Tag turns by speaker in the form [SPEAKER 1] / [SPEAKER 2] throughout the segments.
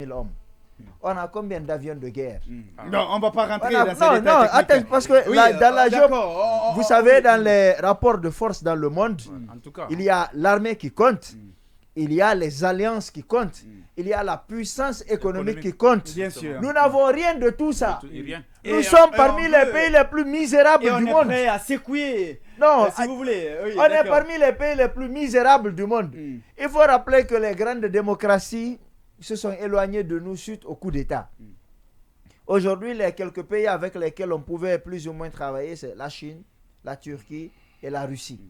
[SPEAKER 1] 000 hommes. On a combien d'avions de guerre?
[SPEAKER 2] Non, on ne va pas rentrer dans ces détails
[SPEAKER 1] non,
[SPEAKER 2] techniques.
[SPEAKER 1] attends, parce que
[SPEAKER 2] Oui,
[SPEAKER 1] dans la job, vous savez, dans les rapports de force dans le monde,
[SPEAKER 3] En tout cas.
[SPEAKER 1] il y a l'armée qui compte, il y a les alliances qui comptent, il y a la puissance économique qui compte.
[SPEAKER 2] Bien sûr.
[SPEAKER 1] Nous n'avons rien de tout ça.
[SPEAKER 3] Rien.
[SPEAKER 1] Nous sommes parmi les pays les plus misérables
[SPEAKER 2] Et on
[SPEAKER 1] du
[SPEAKER 2] est
[SPEAKER 1] monde.
[SPEAKER 2] prêt à secouer,
[SPEAKER 1] Non,
[SPEAKER 2] si vous voulez. Oui,
[SPEAKER 1] on est
[SPEAKER 2] d'accord.
[SPEAKER 1] parmi les pays les plus misérables du monde. Il faut rappeler que les grandes démocraties se sont éloignées de nous suite au coup d'État. Aujourd'hui, les quelques pays avec lesquels on pouvait plus ou moins travailler, c'est la Chine, la Turquie et la Russie.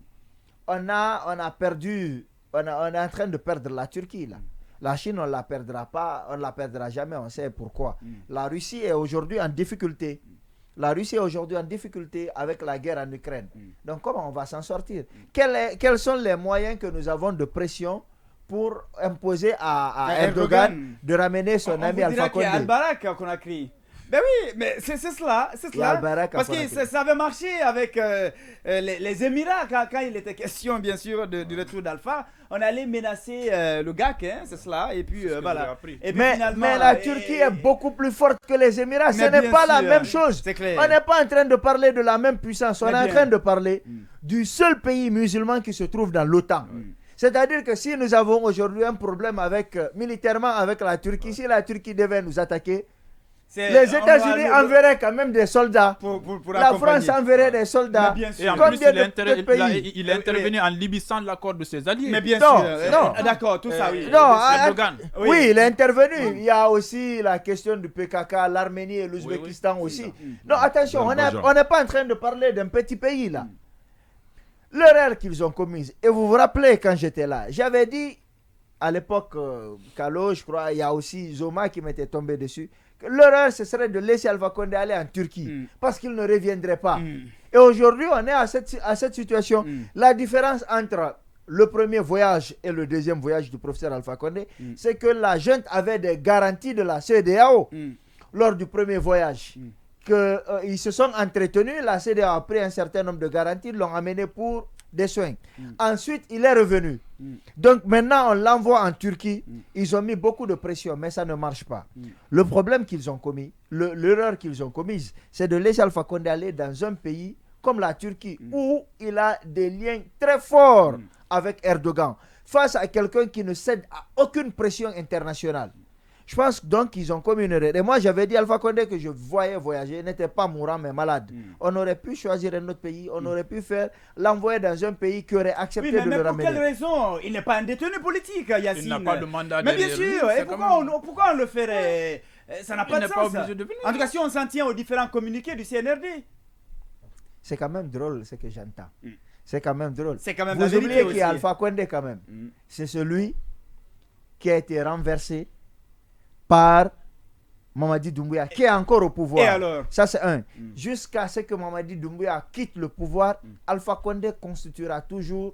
[SPEAKER 1] On a perdu, on est en train de perdre la Turquie là. La Chine, on ne la perdra pas, on ne la perdra jamais, on sait pourquoi. La Russie est aujourd'hui en difficulté. La Russie est aujourd'hui en difficulté avec la guerre en Ukraine. Donc comment on va s'en sortir? Quels sont les moyens que nous avons de pression pour imposer à Erdogan de ramener son ami Alpha Condé?
[SPEAKER 2] C'est Al-Barak qu'on a crié. Ben oui, mais c'est cela. Parce que ça avait marché avec les Émirats quand il était question, bien sûr, du retour d'Alpha. On allait menacer le GAC, hein, c'est cela. Et puis voilà. Et puis,
[SPEAKER 1] mais la Turquie est beaucoup plus forte que les Émirats. Ce n'est pas la même chose. On n'est pas en train de parler de la même puissance. On est en train de parler du seul pays musulman qui se trouve dans l'OTAN. C'est-à-dire que si nous avons aujourd'hui un problème militairement avec la Turquie, si la Turquie devait nous attaquer, les États-Unis enverraient quand même des soldats.
[SPEAKER 2] Pour
[SPEAKER 1] la France enverrait des soldats.
[SPEAKER 3] Et en plus, il est intervenu en Libye sans l'accord de ses alliés.
[SPEAKER 2] Mais bien sûr. D'accord, tout ça, oui.
[SPEAKER 1] Oui, il est intervenu. Il y a aussi la question du PKK, l'Arménie et l'Ouzbékistan aussi. Non, attention, on n'est pas en train de parler d'un petit pays là. L'erreur qu'ils ont commise, et vous vous rappelez quand j'étais là, j'avais dit à l'époque, Kalo, je crois, il y a aussi Zoma qui m'était tombé dessus, que l'erreur ce serait de laisser Alpha Condé aller en Turquie, parce qu'il ne reviendrait pas. Et aujourd'hui, on est à cette situation. La différence entre le premier voyage et le deuxième voyage du professeur Alpha Condé, c'est que la junte avait des garanties de la CEDEAO lors du premier voyage. Ils se sont entretenus, la CEDEAO a pris un certain nombre de garanties, l'ont amené pour des soins. Ensuite, il est revenu. Donc maintenant, on l'envoie en Turquie. Ils ont mis beaucoup de pression, mais ça ne marche pas. Le problème qu'ils ont commis, l'erreur qu'ils ont commise, c'est de laisser Alpha Condé aller dans un pays comme la Turquie, où il a des liens très forts avec Erdogan, face à quelqu'un qui ne cède à aucune pression internationale. Je pense donc qu'ils ont commis une erreur. Et moi, j'avais dit à Alpha Condé que je voyais voyager. Il n'était pas mourant, mais malade. On aurait pu choisir un autre pays. On aurait pu l'envoyer dans un pays qui aurait accepté de le ramener.
[SPEAKER 2] Mais pour quelle raison? Il n'est pas un détenu politique, Yassine.
[SPEAKER 3] Il n'a pas de mandat
[SPEAKER 2] mais bien
[SPEAKER 3] derrière
[SPEAKER 2] sûr.
[SPEAKER 3] lui,
[SPEAKER 2] Et pourquoi on le ferait? Ça n'a pas de sens. En tout cas, si on s'en tient aux différents communiqués du CNRD.
[SPEAKER 1] C'est quand même drôle ce que j'entends. C'est quand même drôle.
[SPEAKER 2] C'est quand même
[SPEAKER 1] Vous oubliez qu'il y a Alpha Condé quand même. C'est celui qui a été renversé par Mamadi Doumbouya, qui est encore au pouvoir.
[SPEAKER 2] Et alors?
[SPEAKER 1] Ça, c'est un. Jusqu'à ce que Mamadi Doumbouya quitte le pouvoir, Alpha Condé constituera toujours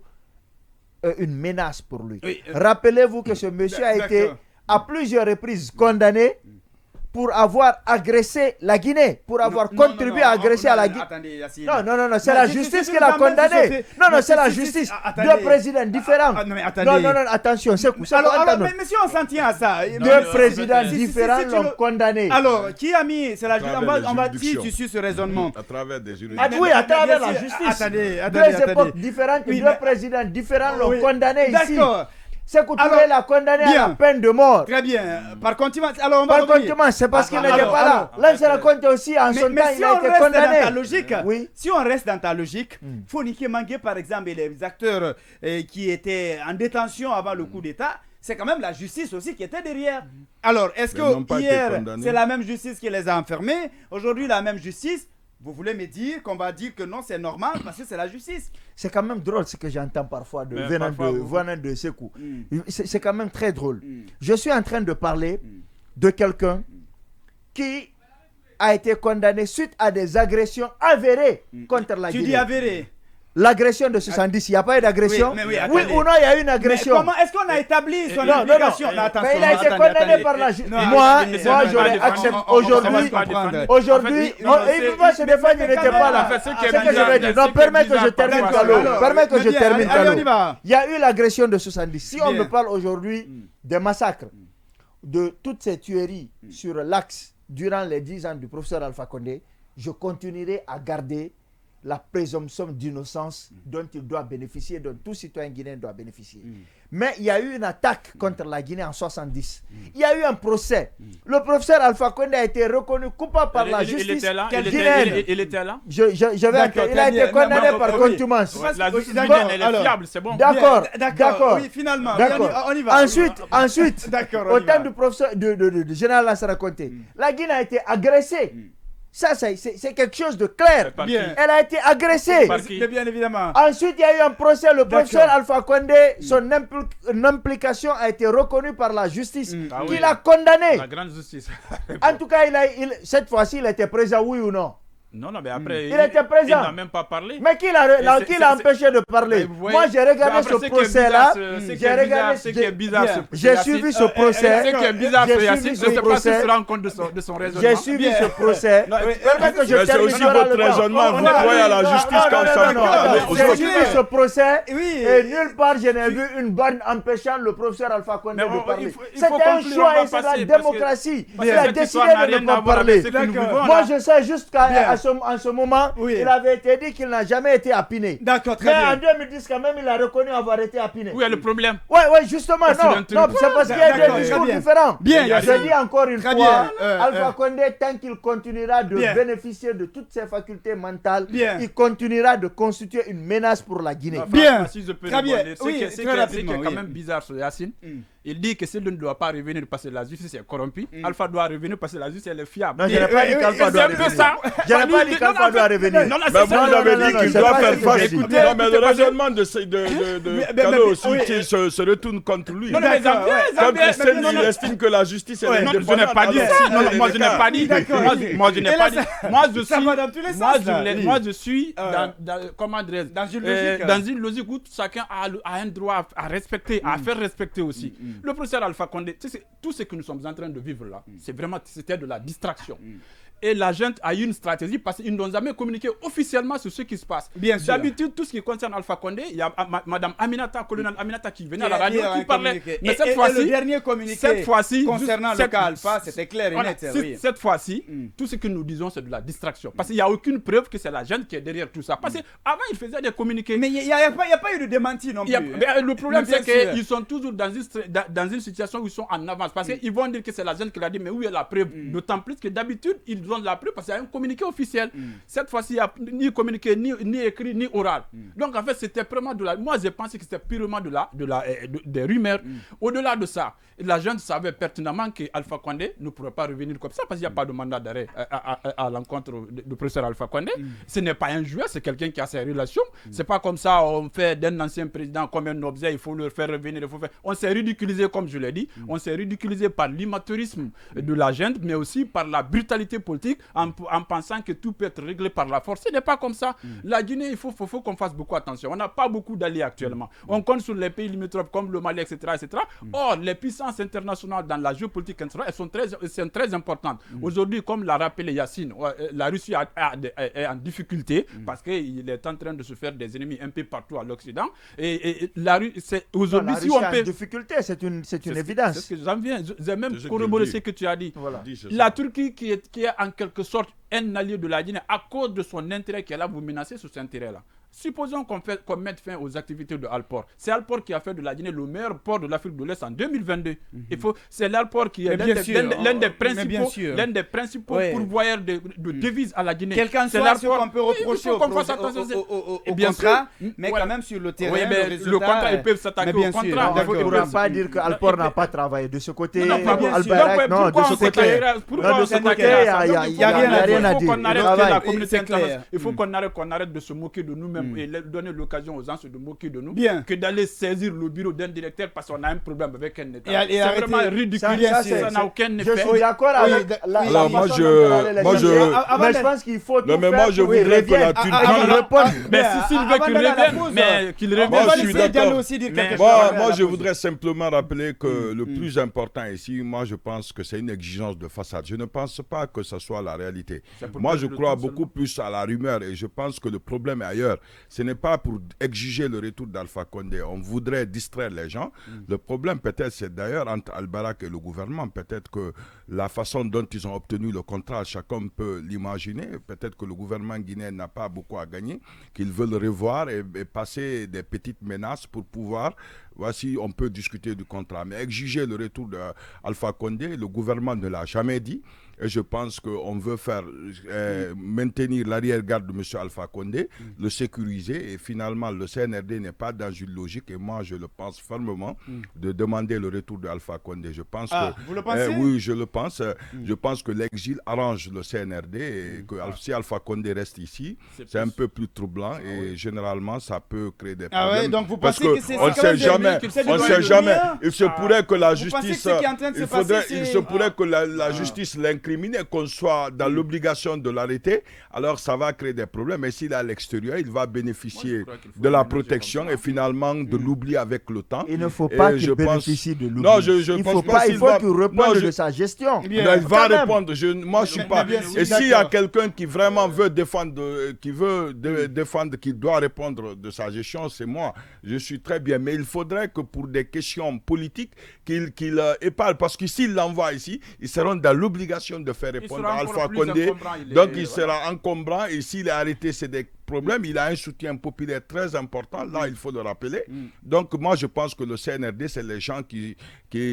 [SPEAKER 1] une menace pour lui. Rappelez-vous que ce monsieur a été à plusieurs reprises condamné pour avoir agressé la Guinée, pour avoir contribué à agresser à la Guinée. Non, c'est la justice qui l'a condamné. Non, c'est la justice. Deux présidents différents. Non, attention, c'est quoi?
[SPEAKER 2] Alors, mais si on s'en tient à ça.
[SPEAKER 1] Deux présidents différents l'ont condamné.
[SPEAKER 2] Alors, qui a mis? On va dire sur ce raisonnement.
[SPEAKER 4] À travers des juridictions.
[SPEAKER 1] Oui, à travers la justice. Deux époques différentes, deux présidents différents l'ont condamné ici.
[SPEAKER 2] D'accord.
[SPEAKER 1] Sékou Touré l'a condamné à la peine de mort.
[SPEAKER 2] Très bien. Par contumace, alors on va
[SPEAKER 1] Par contumace, c'est parce qu'il n'était pas là. Lansana Conté aussi, en son temps, il a été condamné.
[SPEAKER 2] Si on reste dans ta logique, Fonike Mangué, par exemple, et les acteurs qui étaient en détention avant le coup d'État, c'est quand même la justice aussi qui était derrière. Alors, est-ce que hier, c'est la même justice qui les a enfermés? Aujourd'hui, la même justice? Vous voulez me dire qu'on va dire que non, c'est normal parce que c'est la justice?
[SPEAKER 1] C'est quand même drôle ce que j'entends parfois venant de Sékou. C'est quand même très drôle. Je suis en train de parler de quelqu'un qui a été condamné suite à des agressions avérées contre la Guinée.
[SPEAKER 2] Tu dis avérées?
[SPEAKER 1] L'agression de 70, il n'y a pas eu d'agression? Oui ou non, il y a eu une agression.
[SPEAKER 2] Mais comment est-ce qu'on a établi son implication?
[SPEAKER 1] Mais il a été condamné par la justice. Moi, j'aurais accepté aujourd'hui. Il ne peut pas se défendre, il n'était pas là. C'est ce que je vais dire. Non, permets que je termine, Kalo. Permets que je termine, Kalo. Il y a eu l'agression de 70. Si on me parle aujourd'hui des massacres, de toutes ces tueries sur l'axe durant les 10 ans du professeur Alpha Condé, je continuerai à garder la présomption d'innocence dont il doit bénéficier, dont tout citoyen guinéen doit bénéficier. Mais il y a eu une attaque contre la Guinée en 70. Il y a eu un procès. Le professeur Alpha Condé a été reconnu coupable par la justice guinéenne.
[SPEAKER 3] Il était là.
[SPEAKER 1] Il a été condamné par contumace.
[SPEAKER 3] La justice guinéenne, elle est fiable, c'est bon.
[SPEAKER 1] D'accord.
[SPEAKER 2] Oui, finalement.
[SPEAKER 1] On y va. Ensuite, au temps du professeur de général Lassana Conté, la Guinée a été agressée. Ça, c'est quelque chose de clair. Elle a été agressée.
[SPEAKER 2] Bien évidemment.
[SPEAKER 1] Ensuite, il y a eu un procès. Le professeur Alpha Condé, son implication a été reconnue par la justice, qui l'a condamné.
[SPEAKER 3] La grande justice.
[SPEAKER 1] En tout cas, cette fois-ci, il était présent, oui ou non?
[SPEAKER 3] Non, mais après,
[SPEAKER 1] il était présent.
[SPEAKER 3] Il n'a même pas parlé.
[SPEAKER 1] Mais qui l'a empêché de parler? Moi, j'ai regardé ce procès-là.
[SPEAKER 3] Ce qui est bizarre,
[SPEAKER 1] j'ai suivi ce procès.
[SPEAKER 3] Ce qui est bizarre, je ne sais pas s'il se rend compte de son raisonnement.
[SPEAKER 1] J'ai suivi ce procès.
[SPEAKER 4] C'est aussi votre raisonnement. Vous croyez à la justice quand ça vous
[SPEAKER 1] J'ai suivi ce procès et nulle part je n'ai vu une borne empêchant le professeur Alpha Condé de parler. C'était un choix et c'est la démocratie. Il a décidé de ne pas parler. Moi, je sais juste qu'à en ce moment, il avait été dit qu'il n'a jamais été hapiné.
[SPEAKER 2] D'accord, très bien.
[SPEAKER 1] Mais en 2010, quand même, il a reconnu avoir été hapiné.
[SPEAKER 3] Où est le problème?
[SPEAKER 1] Oui, justement, non, c'est parce qu'il y a des discours différents.
[SPEAKER 2] Bien,
[SPEAKER 1] je dis encore une fois, Alpha Condé, tant qu'il continuera de bénéficier de toutes ses facultés mentales, il continuera de constituer une menace pour la Guinée.
[SPEAKER 3] Bien, si je peux demander, ce qui est quand même bizarre sur Yacine, il dit que s'il ne doit pas revenir parce que la justice est corrompue, Alpha doit revenir parce que la justice elle est fiable.
[SPEAKER 1] Non, je n'ai pas dit qu'Alpha doit revenir. Je n'ai pas dit qu'Alpha doit revenir.
[SPEAKER 4] Mais vous avez dit qu'il doit faire face. Non, mais le raisonnement de Kalo aussi qui se retourne contre lui.
[SPEAKER 3] Non, mais
[SPEAKER 4] comme Christian, il estime que la justice est indépendante.
[SPEAKER 3] Je n'ai pas dit ça. Moi, je n'ai pas dit. Moi, je n'ai pas dit. Moi, je suis dans une logique où chacun a un droit à respecter, à faire respecter aussi. Le professeur Alpha Condé, tout ce que nous sommes en train de vivre là, c'était de la distraction. Et la gente a eu une stratégie parce qu'ils n'ont jamais communiqué officiellement sur ce qui se passe. D'habitude, tout ce qui concerne Alpha Condé, il y a Madame Aminata, colonel Aminata qui venait à la radio, qui parlait.
[SPEAKER 2] Mais cette fois-ci, le dernier communiqué concernant le cas Alpha, c'était clair et net.
[SPEAKER 3] Cette fois-ci, tout ce que nous disons, c'est de la distraction. Parce qu'il n'y a aucune preuve que c'est la gente qui est derrière tout ça. Parce qu'avant, ils faisaient des communiqués.
[SPEAKER 2] Mais il n'y a pas eu de démenti non plus.
[SPEAKER 3] Le problème, c'est qu'ils sont toujours dans une situation où ils sont en avance. Parce qu'ils vont dire que c'est la gente qui l'a dit, mais où est la preuve? D'autant plus que d'habitude, ils ont de la preuve parce qu'il y a un communiqué officiel. Cette fois-ci, il n'y a ni communiqué, ni écrit, ni oral. Donc en fait, c'était vraiment moi je pensais que c'était purement des rumeurs. Au-delà de ça, la gente savait pertinemment que Alpha Condé ne pourrait pas revenir comme ça parce qu'il n'y a pas de mandat d'arrêt à l'encontre du professeur Alpha Condé. Ce n'est pas un joueur, c'est quelqu'un qui a ses relations. C'est pas comme ça, on fait d'un ancien président comme un objet, il faut le faire revenir, On s'est ridiculisé, comme je l'ai dit, on s'est ridiculisé par l'amateurisme de la gente, mais aussi par la brutalité politique en pensant que tout peut être réglé par la force. Ce n'est pas comme ça. La Guinée, il faut qu'on fasse beaucoup attention. On n'a pas beaucoup d'alliés actuellement. On compte sur les pays limitrophes comme le Mali, etc. Or, les puissances internationales dans la géopolitique internationale, elles sont très importantes. Aujourd'hui, comme l'a rappelé Yacine, la Russie est en difficulté parce qu'il est en train de se faire des ennemis un peu partout à l'Occident. Et la Russie, aujourd'hui, si on peut...
[SPEAKER 1] en difficulté, c'est une évidence.
[SPEAKER 3] C'est ce que j'en viens. J'ai même corroboré ce que tu as dit. Voilà. La Turquie qui est en quelque sorte un allié de la Guinée à cause de son intérêt qui est là, vous menacez sur cet intérêt-là. Supposons qu'on mette fin aux activités de Alport. C'est Alport qui a fait de la Guinée le meilleur port de l'Afrique de l'Est en 2022. C'est l'Alport qui est l'un des principaux pourvoyeurs de devises à la Guinée.
[SPEAKER 2] Quelqu'un soit ce qu'on peut reprocher au contrat, mais quand même sur le terrain,
[SPEAKER 3] le contrat, ils peuvent s'attaquer au contrat.
[SPEAKER 1] On ne pourra pas dire que Alport n'a pas travaillé de ce côté.
[SPEAKER 3] Non, de ce côté, il n'y a rien à dire. Il faut qu'on arrête de se moquer de nous-mêmes et donner l'occasion aux gens de moquer de nous que d'aller saisir le bureau d'un directeur parce qu'on a un problème avec un État. C'est vraiment ridicule. Ça n'a aucun effet.
[SPEAKER 1] Je suis d'accord avec la façon mais je pense qu'il faut tout faire.
[SPEAKER 4] Mais moi, je voudrais que la Turquie...
[SPEAKER 3] Mais s'il veut qu'il revienne, mais qu'il revienne.
[SPEAKER 4] Moi, je suis d'accord. Moi, je voudrais simplement rappeler que le plus important ici, moi, je pense que c'est une exigence de façade. Je ne pense pas que ce soit la réalité. Moi, je crois beaucoup plus à la rumeur et je pense que le problème est ailleurs. ce n'est pas pour exiger le retour d'Alpha Condé. On voudrait distraire les gens. Le problème peut-être c'est d'ailleurs entre Al-Barak et le gouvernement. Peut-être que la façon dont ils ont obtenu le contrat, chacun peut l'imaginer. Peut-être que le gouvernement guinéen n'a pas beaucoup à gagner, qu'ils veulent revoir et passer des petites menaces pour pouvoir... Voici, on peut discuter du contrat. Mais exiger le retour d'Alpha Condé, le gouvernement ne l'a jamais dit. Et je pense qu'on veut faire maintenir l'arrière-garde de M. Alpha Condé, le sécuriser. Et finalement, le CNRD n'est pas dans une logique. Et moi, je le pense fermement, de demander le retour d'Alpha Condé. Je pense que,
[SPEAKER 2] vous le pensez?
[SPEAKER 4] oui, je le pense. Je pense que l'exil arrange le CNRD. Et que si Alpha Condé reste ici, c'est un peu plus troublant. Et généralement, ça peut créer des problèmes.
[SPEAKER 2] Ah ouais, donc vous pensez que c'est
[SPEAKER 4] on ne sait jamais. On ne sait jamais. Il se pourrait que la justice...
[SPEAKER 2] Il
[SPEAKER 4] se pourrait que la justice l'incrimine, qu'on soit dans l'obligation de l'arrêter, alors ça va créer des problèmes. Mais s'il est à l'extérieur, il va bénéficier de la protection et finalement de l'oubli avec le temps.
[SPEAKER 1] Il ne faut pas qu'il bénéficie de l'oubli.
[SPEAKER 4] Non, je pense pas.
[SPEAKER 1] Il faut qu'il réponde de sa gestion.
[SPEAKER 4] Il va répondre. Moi, je ne suis pas. Et s'il y a quelqu'un qui vraiment veut défendre, qui doit répondre de sa gestion, c'est moi. Je suis très bien. Mais il faudrait que pour des questions politiques, qu'il épargne. Parce que s'il l'envoie ici, ils seront dans l'obligation de faire répondre à Alpha Condé. Donc il sera encombrant. Et s'il est arrêté, c'est des problèmes. Il a un soutien populaire très important. Là, il faut le rappeler. Donc moi, je pense que le CNRD, c'est les gens qui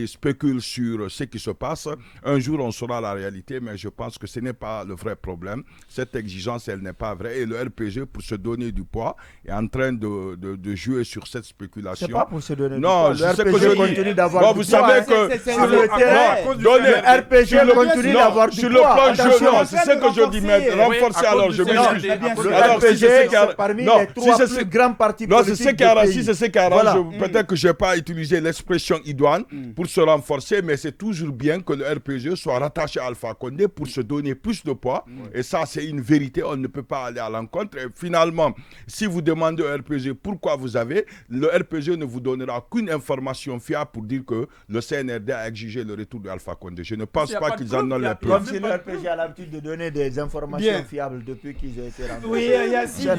[SPEAKER 4] spéculent sur ce qui se passe. Un jour, on saura la réalité, mais je pense que ce n'est pas le vrai problème. Cette exigence, elle n'est pas vraie. Et le RPG, pour se donner du poids, est en train de jouer sur cette spéculation.
[SPEAKER 1] C'est pas pour se donner
[SPEAKER 4] non,
[SPEAKER 1] du poids. Le RPG continue d'avoir du
[SPEAKER 4] vous
[SPEAKER 1] poids.
[SPEAKER 4] Savez que
[SPEAKER 1] sur le terrain, le RPG continue d'avoir du poids.
[SPEAKER 4] C'est ce que je dis, mais renforcer, alors je m'excuse.
[SPEAKER 1] Alors, c'est parmi les trois plus grands partis politiques du pays.
[SPEAKER 4] Si c'est ce qui arrange, peut-être que je n'ai pas utilisé l'expression idoine pour se renforcer, mais c'est toujours bien que le RPG soit rattaché à Alpha Condé pour se donner plus de poids. Et ça, c'est une vérité, on ne peut pas aller à l'encontre. Et finalement, si vous demandez au RPG pourquoi vous avez, le RPG ne vous donnera qu'une information fiable pour dire que le CNRD a exigé le retour de Alpha Condé. Je ne pense pas qu'ils en ont les preuves.
[SPEAKER 1] Comme si le RPG a l'habitude de donner des informations fiables depuis qu'ils ont été rendus.
[SPEAKER 2] Oui, Yassine,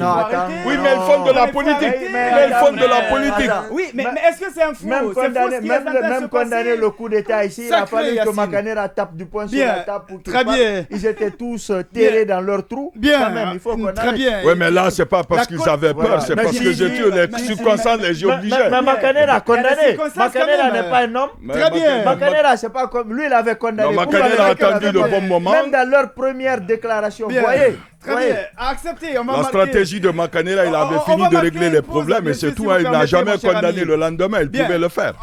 [SPEAKER 4] oui, mais ils font de la politique. Mais ils font de la politique.
[SPEAKER 2] Oui, mais est-ce que c'est un faux?
[SPEAKER 1] Même condamner le coup d'État ici, il a fallu que Makanera tape du poing sur la table pour qu'ils partent. Ils étaient tous terrés dans leur trou.
[SPEAKER 2] Bien,
[SPEAKER 1] il faut qu'on
[SPEAKER 2] très bien.
[SPEAKER 4] Oui, mais là, c'est pas parce qu'ils avaient peur, c'est parce que j'ai tué les circonstances, les obligeaient.
[SPEAKER 1] Mais Makanera a condamné. Makanera n'est pas un homme.
[SPEAKER 2] Très bien.
[SPEAKER 1] Makanera, c'est pas comme lui, il avait condamné.
[SPEAKER 4] Makanera a attendu le bon moment.
[SPEAKER 1] Même dans leur première déclaration, vous voyez.
[SPEAKER 2] Très bien, accepté.
[SPEAKER 4] La stratégie de Makanera, il avait fini de régler les problèmes et c'est tout. Il n'a jamais condamné le lendemain, il pouvait le faire.